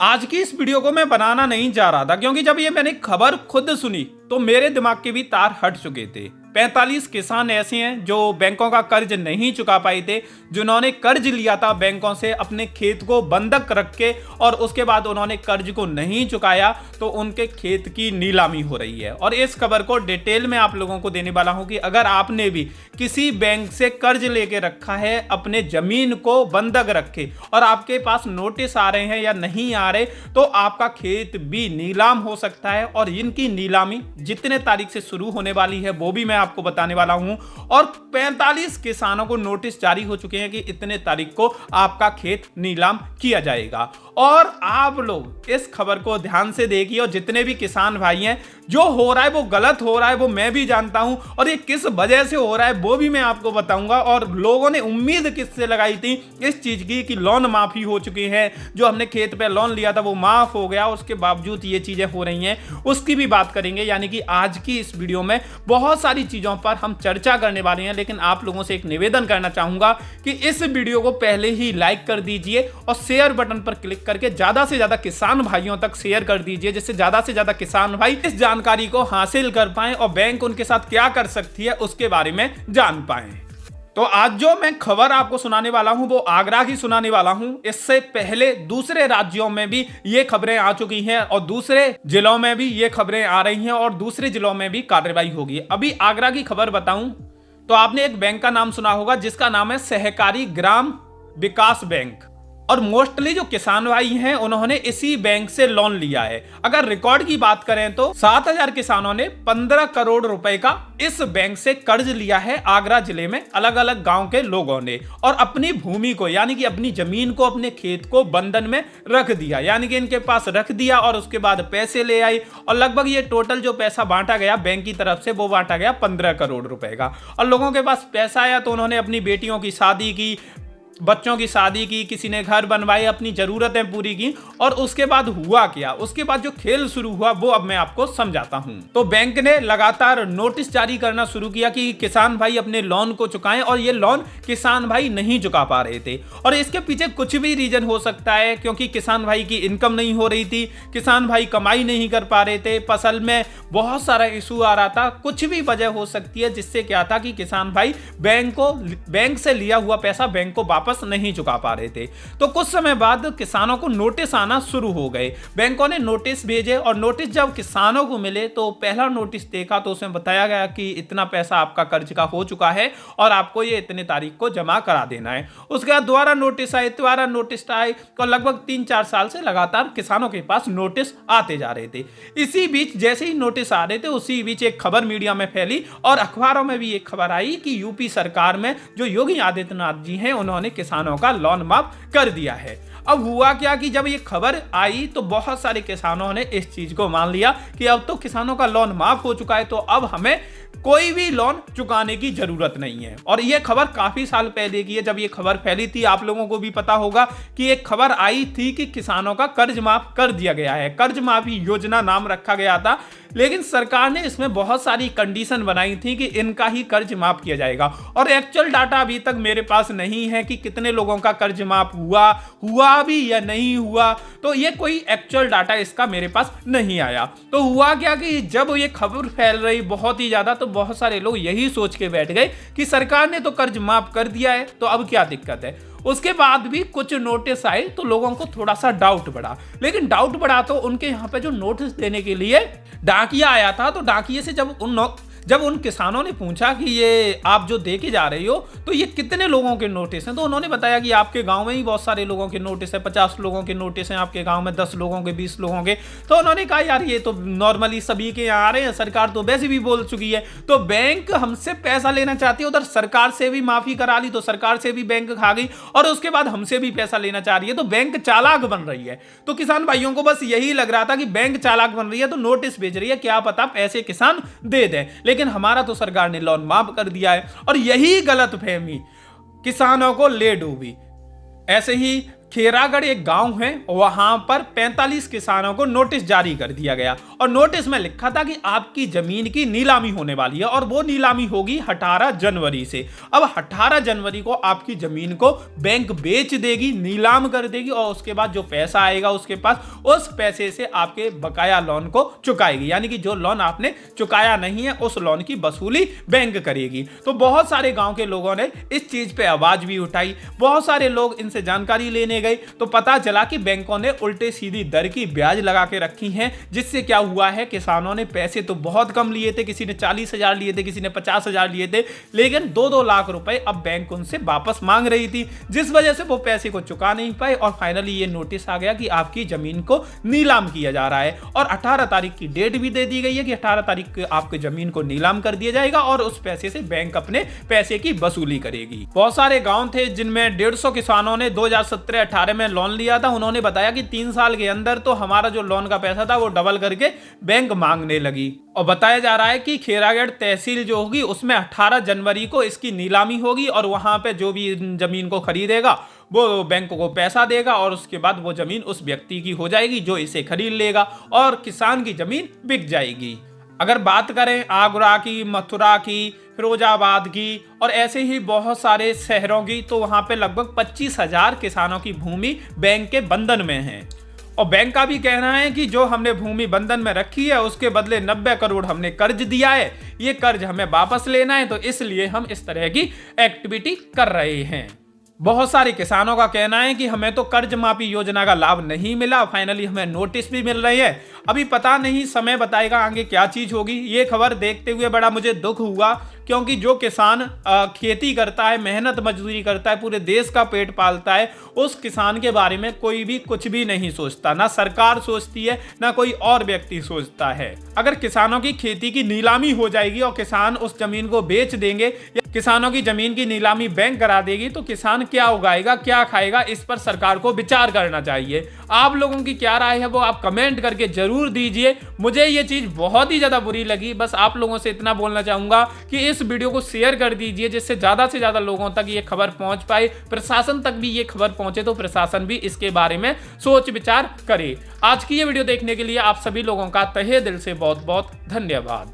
आज की इस वीडियो को मैं बनाना नहीं चाह रहा था क्योंकि जब ये मैंने खबर खुद सुनी तो मेरे दिमाग के भी तार हट चुके थे। 45 किसान ऐसे हैं जो बैंकों का कर्ज नहीं चुका पाए थे, जिन्होंने कर्ज लिया था बैंकों से अपने खेत को बंधक रख के, और उसके बाद उन्होंने कर्ज को नहीं चुकाया तो उनके खेत की नीलामी हो रही है। और इस खबर को डिटेल में आप लोगों को देने वाला हूं कि अगर आपने भी किसी बैंक से कर्ज लेके रखा है अपने जमीन को बंधक रखे और आपके पास नोटिस आ रहे हैं या नहीं आ रहे, तो आपका खेत भी नीलाम हो सकता है। और इनकी नीलामी जितने तारीख से शुरू होने वाली है वो भी मैं आपको बताने वाला हूं। और 45 किसानों को नोटिस जारी हो चुके हैं कि इतने तारीख को आपका खेत नीलाम किया जाएगा। और आप लोग इस खबर को ध्यान से देखिए, और जितने भी किसान भाई हैं, जो हो रहा है वो गलत हो रहा है वो मैं भी जानता हूं, और ये किस वजह से हो रहा है वो भी मैं आपको बताऊंगा। और लोगों ने उम्मीद किससे लगाई थी इस चीज की कि लोन माफी हो चुकी है, जो हमने खेत पे लोन लिया था वो माफ हो गया, उसके बावजूद ये चीजें हो रही हैं, उसकी भी बात करेंगे। यानी कि आज की इस वीडियो में बहुत सारी चीजों पर हम चर्चा करने वाले हैं, लेकिन आप लोगों से एक निवेदन करना चाहूंगा कि इस वीडियो को पहले ही लाइक कर दीजिए और शेयर बटन पर क्लिक करके ज्यादा से ज्यादा किसान भाइयों तक शेयर कर दीजिए, जिससे ज्यादा से ज्यादा किसान भाई इस जानकारी को हासिल कर पाएं और बैंक उनके साथ क्या कर सकती है उसके बारे में जान पाएं। तो आज जो मैं खबर आपको सुनाने वाला हूं वो आगरा की सुनाने वाला हूं। इससे पहले दूसरे राज्यों में भी ये खबरें आ चुकी हैं और दूसरे जिलों में भी ये खबरें आ रही हैं और दूसरे जिलों में भी कार्रवाई होगी। अभी आगरा की खबर बताऊं तो आपने एक बैंक का नाम सुना होगा जिसका नाम है सहकारी ग्राम विकास बैंक, और मोस्टली जो किसान भाई हैं उन्होंने इसी बैंक से लोन लिया है। अगर रिकॉर्ड की बात करें तो 7000 किसानों ने 15 करोड़ रुपए का इस बैंक से कर्ज लिया है आगरा जिले में अलग अलग गांव के लोगों ने, और अपनी भूमि को यानी कि अपनी जमीन को, अपने खेत को बंधन में रख दिया, यानी कि इनके पास रख दिया और उसके बाद पैसे ले आई। और लगभग ये टोटल जो पैसा बांटा गया बैंक की तरफ से वो बांटा गया 15 करोड़ रुपए का। और लोगों के पास पैसा आया तो उन्होंने अपनी बेटियों की शादी की, बच्चों की शादी की, किसी ने घर बनवाए, अपनी जरूरतें पूरी की। और उसके बाद हुआ क्या, उसके बाद जो खेल शुरू हुआ वो अब मैं आपको समझाता हूं। तो बैंक ने लगातार नोटिस जारी करना शुरू किया कि किसान भाई अपने लोन को चुकाएं, और ये लोन किसान भाई नहीं चुका पा रहे थे। और इसके पीछे कुछ भी रीजन हो सकता है, क्योंकि किसान भाई की इनकम नहीं हो रही थी, किसान भाई कमाई नहीं कर पा रहे थे, फसल में बहुत सारा इशू आ रहा था, कुछ भी वजह हो सकती है जिससे क्या था कि किसान भाई बैंक से लिया हुआ पैसा बैंक को वापस नहीं चुका पा रहे थे। तो कुछ समय बाद किसानों को नोटिस आना शुरू हो गए, बैंकों ने नोटिस भेजे, और नोटिस जब किसानों को मिले तो पहला नोटिस देखा तो उसमें बताया गया कि इतना पैसा आपका कर्ज का हो चुका है और आपको ये इतने तारीख को जमा करा देना है। उसके बाद दोबारा नोटिस आए, दोबारा नोटिस आए, और लगभग 3-4 साल से लगातार किसानों के पास नोटिस आते जा रहे थे। इसी बीच जैसे ही नोटिस आ रहे थे उसी बीच एक खबर मीडिया में फैली और अखबारों में भी एक खबर आई कि यूपी सरकार में जो योगी आदित्यनाथ जी हैं उन्होंने किसानों का लोन माफ कर दिया है। अब हुआ क्या कि जब ये खबर आई तो बहुत सारे किसानों ने इस चीज को मान लिया कि अब तो किसानों का लोन माफ हो चुका है, तो अब हमें कोई भी लोन चुकाने की जरूरत नहीं है। और ये खबर काफी साल पहले की है, जब ये खबर फैली थी आप लोगों को भी पता होगा कि एक खबर आई थी कि किसानों का कर्ज माफ कर दिया गया है, कर्ज माफी योजना नाम रखा गया था, लेकिन सरकार ने इसमें बहुत सारी कंडीशन बनाई थी कि इनका ही कर्ज माफ किया जाएगा। और एक्चुअल डाटा अभी तक मेरे पास नहीं है कि कितने लोगों का कर्ज माफ हुआ भी या नहीं हुआ, तो ये कोई एक्चुअल डाटा इसका मेरे पास नहीं आया। तो हुआ क्या कि जब ये खबर फैल रही बहुत ही ज्यादा तो बहुत सारे लोग यही सोच के बैठ गए कि सरकार ने तो कर्ज माफ कर दिया है तो अब क्या दिक्कत है। उसके बाद भी कुछ नोटिस आए तो लोगों को थोड़ा सा डाउट बढ़ा, लेकिन डाउट बढ़ा तो उनके यहाँ पे जो नोटिस देने के लिए डाकिया आया था, तो डाकिये से जब उन किसानों ने पूछा कि ये आप जो दे के जा रही हो तो ये कितने लोगों के नोटिस हैं, तो उन्होंने बताया कि आपके गांव में ही बहुत सारे लोगों के नोटिस है, 50 लोगों के नोटिस हैं आपके गांव में, 10 लोगों के, 20 लोगों के। तो उन्होंने कहा यार ये तो नॉर्मली सभी के यहाँ आ रहे हैं, सरकार तो वैसे भी बोल चुकी है, तो बैंक हमसे पैसा लेना चाहती है, उधर सरकार से भी माफी करा ली तो सरकार से भी बैंक खा गई और उसके बाद हमसे भी पैसा लेना चाह रही है, तो बैंक चालाक बन रही है। तो किसान भाइयों को बस यही लग रहा था कि बैंक चालाक बन रही है तो नोटिस भेज रही है, क्या पता पैसे किसान दे दें, लेकिन हमारा तो सरकार ने लोन माफ कर दिया है। और यही गलतफहमी किसानों को ले डूबी। ऐसे ही खेरागढ़ एक गांव है, वहां पर 45 किसानों को नोटिस जारी कर दिया गया और नोटिस में लिखा था कि आपकी जमीन की नीलामी होने वाली है और वो नीलामी होगी 18 जनवरी से। अब 18 जनवरी को आपकी जमीन को बैंक बेच देगी, नीलाम कर देगी और उसके बाद जो पैसा आएगा उसके पास, उस पैसे से आपके बकाया लोन को चुकाएगी, यानी कि जो लोन आपने चुकाया नहीं है उस लोन की वसूली बैंक करेगी। तो बहुत सारे गांव के लोगों ने इस चीज पे आवाज भी उठाई, बहुत सारे लोग इनसे जानकारी लेने गए तो पता चला कि बैंकों ने उल्टे सीधी दर की ब्याज लगा के रखी है, जिससे क्या हुआ है, किसानों ने पैसे तो बहुत कम लिए थे, किसी ने 40,000 लिए थे, किसी ने 50,000 लिए थे, लेकिन 2-2 लाख रुपए अब बैंक उनसे वापस मांग रही थी, जिस वजह से वो पैसे को चुका नहीं पाए और फाइनली ये नोटिस आ गया कि आपकी जमीन को नीलाम किया जा रहा है और 18 तारीख की डेट भी दे दी गई है कि 18 तारीख को आपकी जमीन को नीलाम कर दिया जाएगा और उस पैसे से बैंक अपने पैसे की वसूली करेगी। बहुत सारे गांव थे जिनमें 150 किसानों ने 2017-18 में लोन लिया था। उन्होंने बताया कि 3 साल के अंदर तो हमारा जो लोन का पैसा था वो डबल करके बैंक मांगने लगी और बताया जा रहा है कि खेरागढ़ तहसील जो होगी उसमें 18 जनवरी को इसकी नीलामी होगी और वहां पे जो भी जमीन को खरीदेगा वो बैंक को पैसा देगा और उसके बाद वो जमीन उस व्यक्ति की हो जाएगी जो इसे खरीद लेगा और किसान की जमीन बिक जाएगी। अगर बात करें आगरा की, मथुरा की, फिरोजाबाद की और ऐसे ही बहुत सारे शहरों की, तो वहां पे लगभग 25,000 किसानों की भूमि बैंक के बंधन में है और बैंक का भी कहना है कि जो हमने भूमि बंधन में रखी है उसके बदले 90 करोड़ हमने कर्ज दिया है, ये कर्ज हमें वापस लेना है, तो इसलिए हम इस तरह की एक्टिविटी कर रहे हैं। बहुत सारे किसानों का कहना है कि हमें तो कर्ज माफी योजना का लाभ नहीं मिला, फाइनली हमें नोटिस भी मिल रही है, अभी पता नहीं, समय बताएगा आगे क्या चीज होगी। ये खबर देखते हुए बड़ा मुझे दुख हुआ क्योंकि जो किसान खेती करता है, मेहनत मजदूरी करता है, पूरे देश का पेट पालता है, उस किसान के बारे में कोई भी कुछ भी नहीं सोचता, ना सरकार सोचती है ना कोई और व्यक्ति सोचता है। अगर किसानों की खेती की नीलामी हो जाएगी और किसान उस जमीन को बेच देंगे या किसानों की जमीन की नीलामी बैंक करा देगी तो किसान क्या उगाएगा, क्या खाएगा, इस पर सरकार को विचार करना चाहिए। आप लोगों की क्या राय है वो आप कमेंट करके जरूर दीजिए। मुझे ये चीज बहुत ही ज्यादा बुरी लगी। बस आप लोगों से इतना बोलना चाहूंगा कि इस वीडियो को शेयर कर दीजिए जिससे ज्यादा से ज्यादा लोगों तक ये खबर पहुंच पाए, प्रशासन तक भी ये खबर पहुंचे तो प्रशासन भी इसके बारे में सोच विचार करे। आज की ये वीडियो देखने के लिए आप सभी लोगों का तहे दिल से बहुत बहुत धन्यवाद।